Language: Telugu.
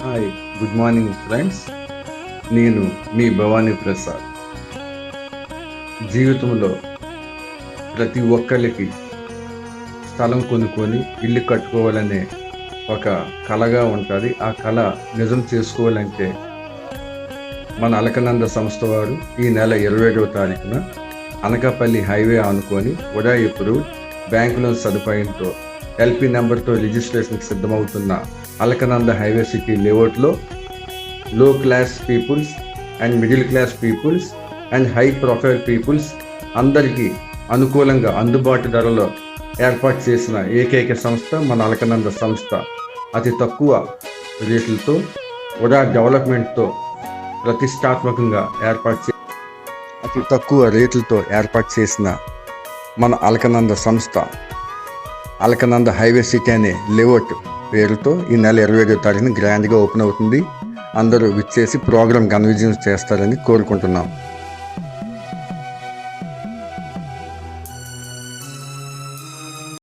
Hi, good morning friends. నేను మీ భవానీ ప్రసాద్. జీవితంలో ప్రతి ఒక్కరికి స్థలం కొనుక్కొని ఇల్లు కట్టుకోవాలనే ఒక కలగా ఉంటుంది. ఆ కళ నిజం చేసుకోవాలంటే మన అలకనంద సంస్థ వారు ఈ నెల 22వ తారీఖున అనకాపల్లి హైవే ఆనుకొని ఉదయపురు బ్యాంకు లోన్ సదుపాయంతో ఎల్పి నెంబర్తో రిజిస్ట్రేషన్కి సిద్ధమవుతున్న అలకనంద హైవే సిటీ లేఅవుట్లో low class peoples and middle class peoples and high profile peoples అందరికీ అనుకూలంగా అందుబాటు ధరలో ఏర్పాటు చేసిన ఏకైక సంస్థ మన అలకనంద సంస్థ. అతి తక్కువ రేట్లతో ఉడా డెవలప్మెంట్తో ప్రతిష్టాత్మకంగా అతి తక్కువ రేట్లతో ఏర్పాటు చేసిన మన అలకనంద సంస్థ అలకనంద హైవే సిటీ అనే లేఅవుట్ పేరుతో ఈ నెల 25వ తారీఖున గ్రాండ్గా ఓపెన్ అవుతుంది. అందరూ విచ్చేసి ప్రోగ్రామ్ ఘన విజయం చేస్తారని కోరుకుంటున్నాం.